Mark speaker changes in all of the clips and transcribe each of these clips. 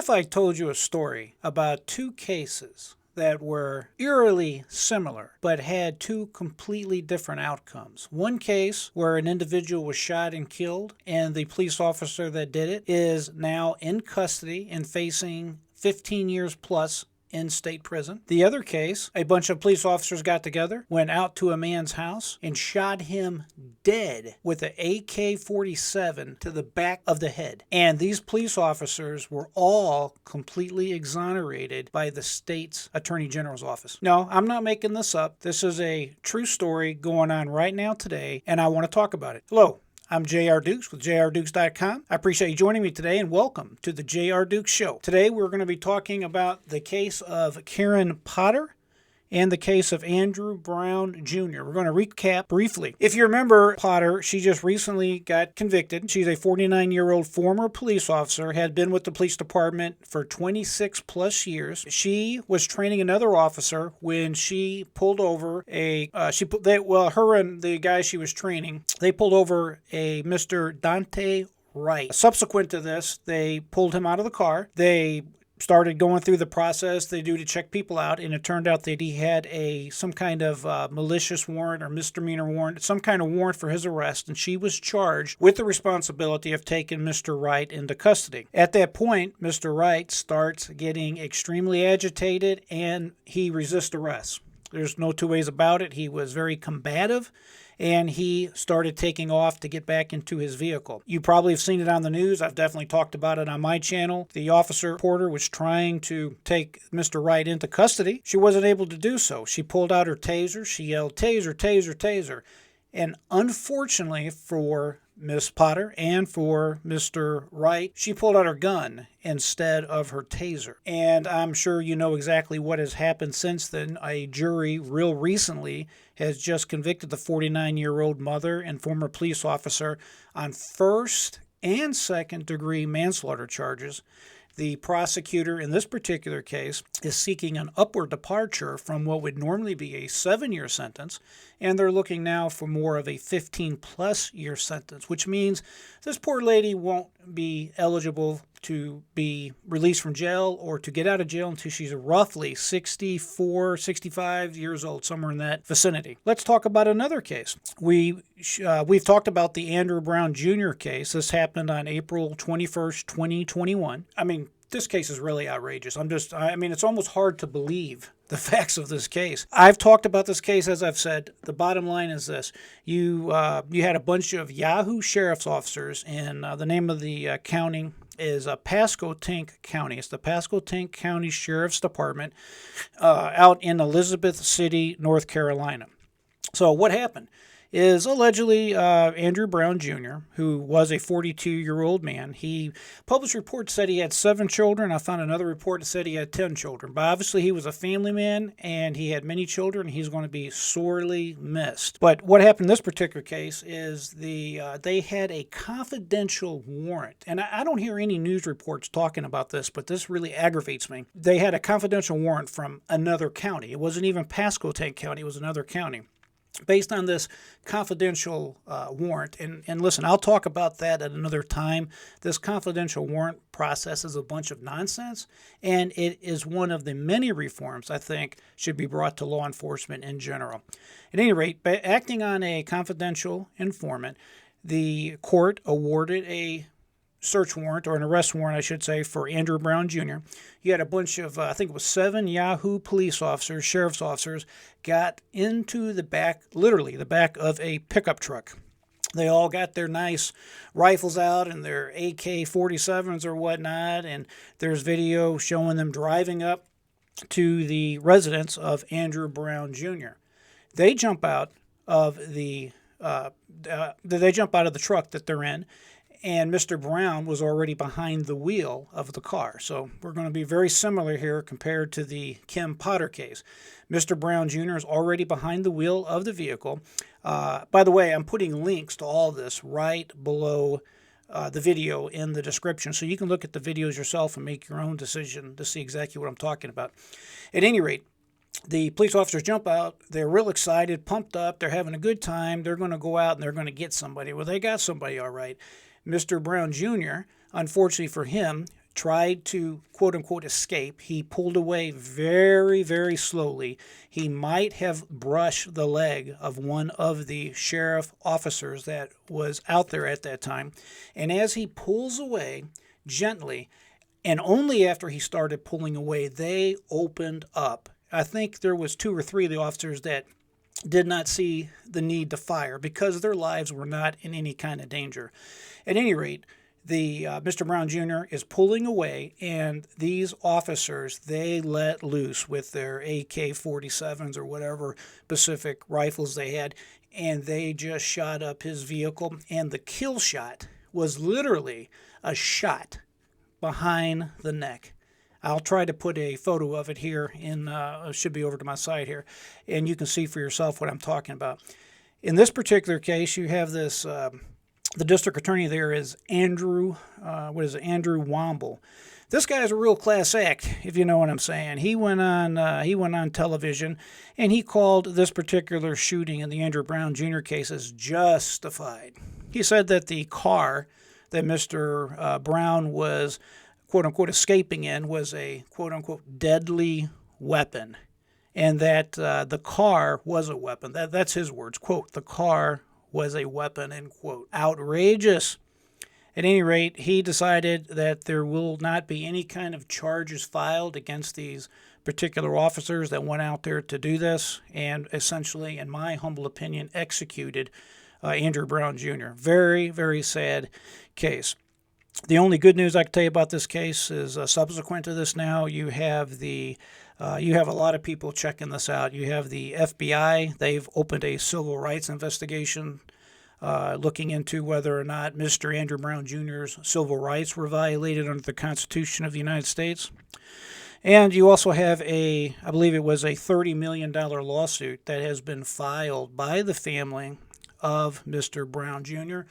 Speaker 1: if I told you a story about two cases that were eerily similar but had two completely different outcomes? One case where an individual was shot and killed, and the police officer that did it is now in custody and facing 15 years plus in state prison. The other case, a bunch of police officers got together, went out to a man's house, and shot him dead with an AK-47 to the back of the head. And these police officers were all completely exonerated by the state's Attorney General's office. No, I'm not making this up. This is a true story going on right now today, and I want to talk about it. Hello. I'm J.R. Dukes with JRDukes.com. I appreciate you joining me today, and welcome to the J.R. Dukes Show. Today we're going to be talking about the case of Karen Potter and the case of Andrew Brown Jr. We're going to recap briefly. If you remember Potter, she just recently got convicted. She's a 49-year-old former police officer, had been with the police department for 26 plus years. She was training another officer when she pulled over her and the guy she was training, they pulled over a Mr. Dante Wright. Subsequent to this, they pulled him out of the car. They started going through the process they do to check people out, and it turned out that he had some kind of malicious warrant or misdemeanor warrant, some kind of warrant for his arrest, and she was charged with the responsibility of taking Mr. Wright into custody. At that point, Mr. Wright starts getting extremely agitated, and he resists arrest. There's no two ways about it. He was very combative, and he started taking off to get back into his vehicle. You probably have seen it on the news. I've definitely talked about it on my channel. The officer reporter was trying to take Mr. Wright into custody. She wasn't able to do so. She pulled out her taser. She yelled, "Taser, taser, taser." And unfortunately for Miss Potter and for Mr. Wright, she pulled out her gun instead of her taser. And I'm sure you know exactly what has happened since then. A jury real recently has just convicted the 49-year-old mother and former police officer on first and second degree manslaughter charges. The prosecutor in this particular case is seeking an upward departure from what would normally be a 7-year sentence, and they're looking now for more of a 15-plus year sentence, which means this poor lady won't be eligible to be released from jail or to get out of jail until she's roughly 64, 65 years old, somewhere in that vicinity. Let's talk about another case. We've talked about the Andrew Brown Jr. case. This happened on April 21st, 2021. I mean, this case is really outrageous. It's almost hard to believe the facts of this case. I've talked about this case, as I've said. The bottom line is this. You had a bunch of Yahoo sheriff's officers, and the name of the county is Pasco-Tink County. It's the Pasco-Tink County Sheriff's Department out in Elizabeth City, North Carolina. So what happened is allegedly Andrew Brown Jr., who was a 42-year-old man, he published reports said he had 7 children. I found another report that said he had 10 children. But obviously he was a family man, and he had many children. He's going to be sorely missed. But what happened in this particular case is they had a confidential warrant. And I don't hear any news reports talking about this, but this really aggravates me. They had a confidential warrant from another county. It wasn't even Pasco-Tink County. It was another county. Based on this confidential warrant, and listen, I'll talk about that at another time. This confidential warrant process is a bunch of nonsense, and it is one of the many reforms I think should be brought to law enforcement in general. At any rate, by acting on a confidential informant, the court awarded a search warrant, or an arrest warrant, I should say, for Andrew Brown Jr. You had a bunch of, I think it was 7 Yahoo police officers, sheriff's officers, got into the back, literally the back of a pickup truck. They all got their nice rifles out and their AK-47s or whatnot, and there's video showing them driving up to the residence of Andrew Brown Jr. They jump out of the truck that they're in, and Mr. Brown was already behind the wheel of the car. So we're going to be very similar here compared to the Kim Potter case. Mr. Brown Jr. is already behind the wheel of the vehicle. By the way, I'm putting links to all this right below the video in the description, so you can look at the videos yourself and make your own decision to see exactly what I'm talking about. At any rate, the police officers jump out. They're real excited, pumped up. They're having a good time. They're going to go out and they're going to get somebody. Well, they got somebody all right. Mr. Brown Jr., unfortunately for him, tried to quote-unquote escape. He pulled away very, very slowly. He might have brushed the leg of one of the sheriff officers that was out there at that time. And as he pulls away gently, and only after he started pulling away, they opened up. I think there was 2 or 3 of the officers that did not see the need to fire because their lives were not in any kind of danger. At any rate, the Mr. Brown Jr. is pulling away, and these officers, they let loose with their AK-47s or whatever Pacific rifles they had, and they just shot up his vehicle. And the kill shot was literally a shot behind the neck. I'll try to put a photo of it here it should be over to my side here, and you can see for yourself what I'm talking about. In this particular case, you have this, the district attorney there is Andrew Womble. This guy's a real class act, if you know what I'm saying. He went on television, and he called this particular shooting in the Andrew Brown Jr. case as justified. He said that the car that Mr. Brown was quote-unquote escaping in was a quote-unquote deadly weapon, and that the car was a weapon. That's his words, quote, the car was a weapon, end quote. Outrageous. At any rate, he decided that there will not be any kind of charges filed against these particular officers that went out there to do this, and essentially, in my humble opinion, executed Andrew Brown Jr. Very, very sad case. The only good news I can tell you about this case is subsequent to this now, you have a lot of people checking this out. You have the FBI. They've opened a civil rights investigation looking into whether or not Mr. Andrew Brown Jr.'s civil rights were violated under the Constitution of the United States. And you also have I believe it was a $30 million lawsuit that has been filed by the family of Mr. Brown Jr.,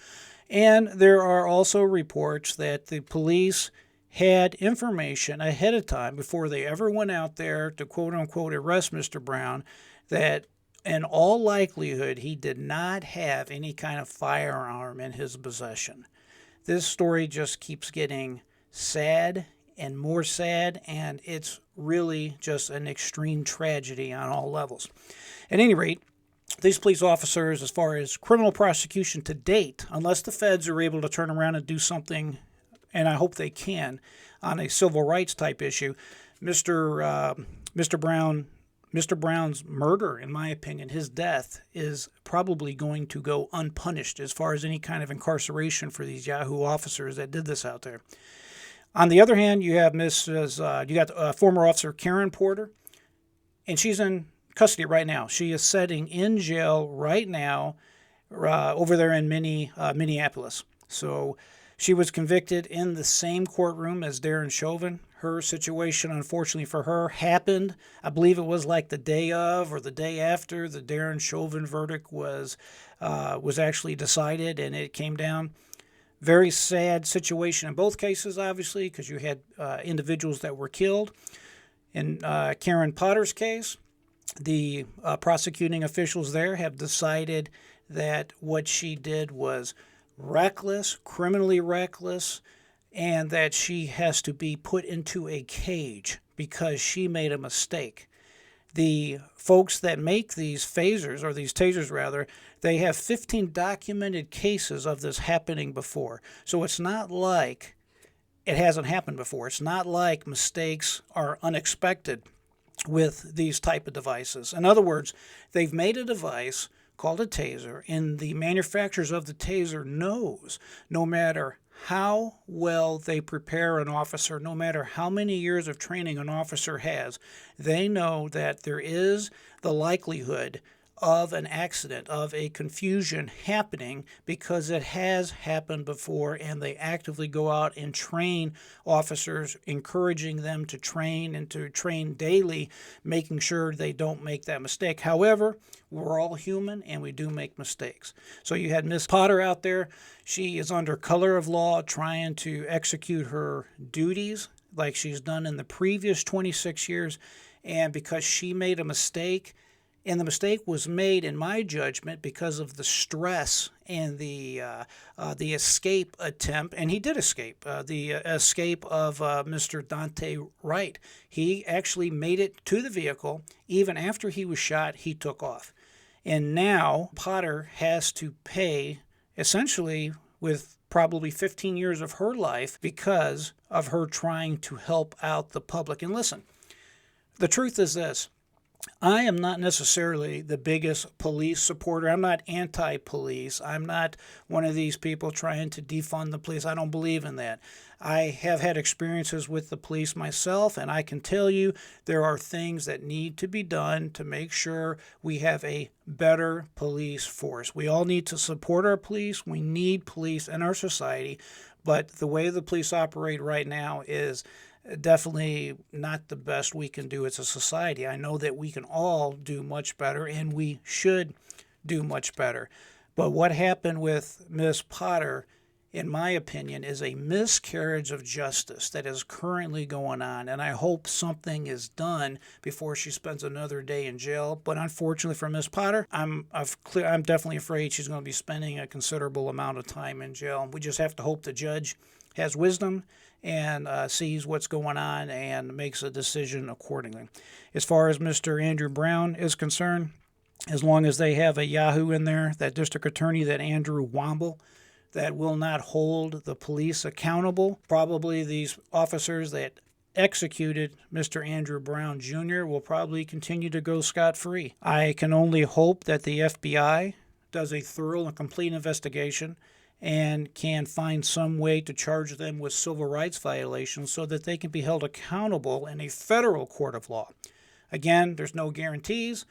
Speaker 1: and there are also reports that the police had information ahead of time before they ever went out there to quote-unquote arrest Mr. Brown that in all likelihood he did not have any kind of firearm in his possession. This story just keeps getting sad and more sad, and it's really just an extreme tragedy on all levels. At any rate, these police officers, as far as criminal prosecution to date, unless the feds are able to turn around and do something, and I hope they can, on a civil rights type issue, Mr. Brown's murder, in my opinion, his death is probably going to go unpunished as far as any kind of incarceration for these Yahoo officers that did this out there. On the other hand, you have former officer Karen Porter, and she's in custody right now. She is sitting in jail right now over there in Minneapolis. So she was convicted in the same courtroom as Darren Chauvin. Her situation, unfortunately for her, happened, I believe it was like the day of or the day after the Darren Chauvin verdict was actually decided, and it came down. Very sad situation in both cases, obviously, because you had individuals that were killed. In Karen Potter's case, the prosecuting officials there have decided that what she did was reckless, criminally reckless, and that she has to be put into a cage because she made a mistake. The folks that make these phasers, or these tasers rather, they have 15 documented cases of this happening before. So it's not like it hasn't happened before. It's not like mistakes are unexpected with these type of devices. In other words, they've made a device called a taser, and the manufacturers of the taser knows no matter how well they prepare an officer, no matter how many years of training an officer has, they know that there is the likelihood of an accident, of a confusion happening, because it has happened before, and they actively go out and train officers, encouraging them to train and to train daily, making sure they don't make that mistake. However, we're all human and we do make mistakes. So you had Miss Potter out there. She is under color of law trying to execute her duties like she's done in the previous 26 years, and because she made a mistake, And the mistake was made, in my judgment, because of the stress and the escape attempt. And he did escape, the escape of Mr. Dante Wright. He actually made it to the vehicle. Even after he was shot, he took off. And now Potter has to pay, essentially, with probably 15 years of her life because of her trying to help out the public. And listen, the truth is this. I am not necessarily the biggest police supporter. I'm not anti-police. I'm not one of these people trying to defund the police. I don't believe in that. I have had experiences with the police myself, and I can tell you there are things that need to be done to make sure we have a better police force. We all need to support our police. We need police in our society, but the way the police operate right now is definitely not the best we can do as a society. I know that we can all do much better, and we should do much better. But what happened with Miss Potter, in my opinion, is a miscarriage of justice that is currently going on, and I hope something is done before she spends another day in jail. But unfortunately for Miss Potter, I'm definitely afraid she's going to be spending a considerable amount of time in jail. We just have to hope the judge has wisdom and sees what's going on and makes a decision accordingly. As far as Mr. Andrew Brown is concerned, as long as they have a Yahoo in there, that district attorney, that Andrew Womble, that will not hold the police accountable, probably these officers that executed Mr. Andrew Brown Jr. will probably continue to go scot-free. I can only hope that the FBI does a thorough and complete investigation and can find some way to charge them with civil rights violations so that they can be held accountable in a federal court of law. Again, there's no guarantees,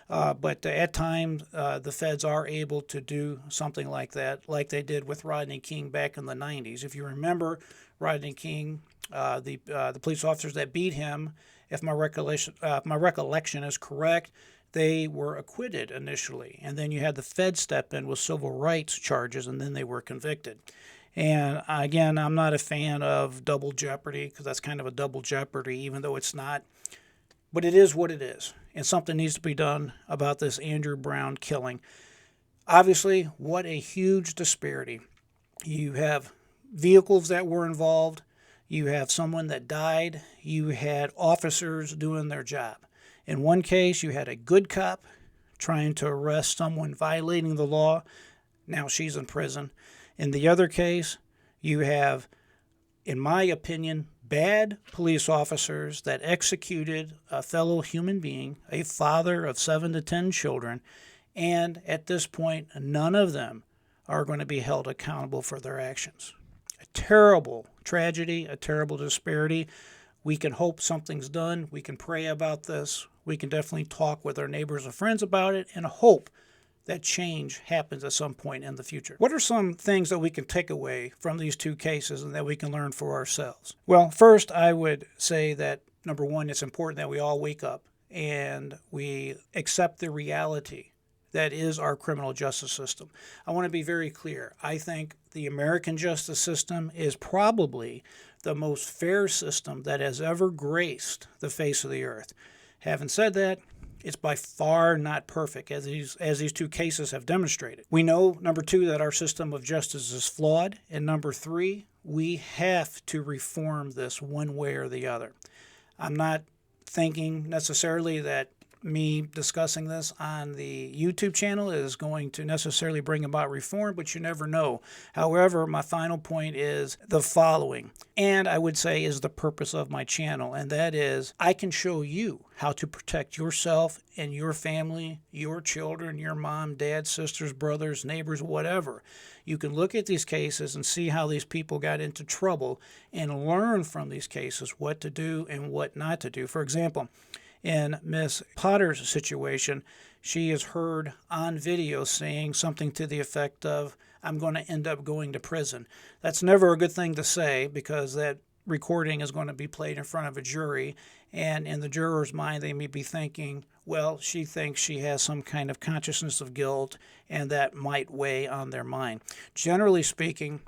Speaker 1: but at times the feds are able to do something like that, like they did with Rodney King back in the 90s. If you remember Rodney King, the police officers that beat him, if my recollection is correct, they were acquitted initially, and then you had the Fed step in with civil rights charges, and then they were convicted. And again, I'm not a fan of double jeopardy because that's kind of a double jeopardy, even though it's not. But it is what it is, and something needs to be done about this Andrew Brown killing. Obviously, what a huge disparity. You have vehicles that were involved. You have someone that died. You had officers doing their job. In one case, you had a good cop trying to arrest someone violating the law. Now she's in prison. In the other case, you have, in my opinion, bad police officers that executed a fellow human being, a father of 7 to 10 children, and at this point, none of them are going to be held accountable for their actions. A terrible tragedy, a terrible disparity. We can hope something's done. We can pray about this. We can definitely talk with our neighbors and friends about it and hope that change happens at some point in the future. What are some things that we can take away from these two cases and that we can learn for ourselves? Well, first, I would say that, number one, it's important that we all wake up and we accept the reality that is our criminal justice system. I want to be very clear. I think the American justice system is probably the most fair system that has ever graced the face of the earth. Having said that, it's by far not perfect, as these two cases have demonstrated. We know, number two, that our system of justice is flawed, and number three, we have to reform this one way or the other. I'm not thinking necessarily that me discussing this on the YouTube channel is going to necessarily bring about reform, but you never know. However, my final point is the following, and I would say is the purpose of my channel, and that is I can show you how to protect yourself and your family, your children, your mom, dad, sisters, brothers, neighbors, whatever. You can look at these cases and see how these people got into trouble and learn from these cases what to do and what not to do. For example, in Miss Potter's situation, she is heard on video saying something to the effect of, "I'm going to end up going to prison." That's never a good thing to say because that recording is going to be played in front of a jury, and in the juror's mind they may be thinking, well, she thinks she has some kind of consciousness of guilt, and that might weigh on their mind. Generally speaking,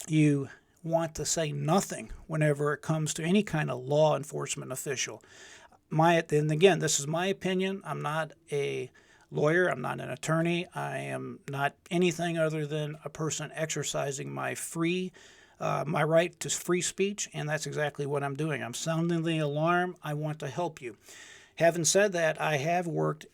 Speaker 1: you want to say nothing whenever it comes to any kind of law enforcement official. and again, this is my opinion. I'm not a lawyer. I'm not an attorney. I am not anything other than a person exercising my right to free speech, and that's exactly what I'm doing. I'm sounding the alarm. I want to help you. Having said that, I have worked,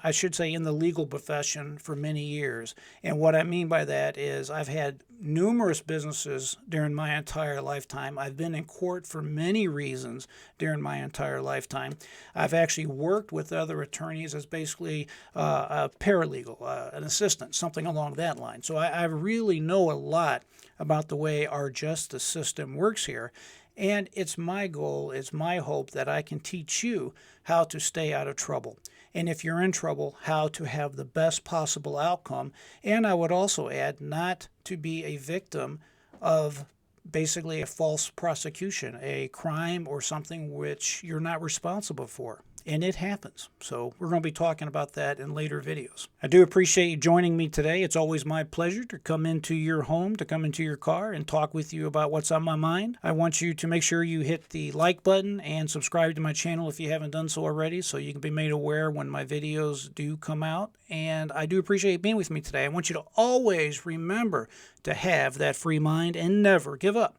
Speaker 1: I should say, in the legal profession for many years. And what I mean by that is I've had numerous businesses during my entire lifetime. I've been in court for many reasons during my entire lifetime. I've actually worked with other attorneys as basically a paralegal, an assistant, something along that line. So I really know a lot about the way our justice system works here. And it's my goal, it's my hope that I can teach you how to stay out of trouble. And if you're in trouble, how to have the best possible outcome. And I would also add, not to be a victim of basically a false prosecution, a crime or something which you're not responsible for. And it happens. So we're going to be talking about that in later videos. I do appreciate you joining me today. It's always my pleasure to come into your home, to come into your car and talk with you about what's on my mind. I want you to make sure you hit the like button and subscribe to my channel if you haven't done so already, so you can be made aware when my videos do come out. And I do appreciate you being with me today. I want you to always remember to have that free mind and never give up.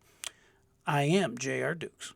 Speaker 1: I am J.R. Dukes.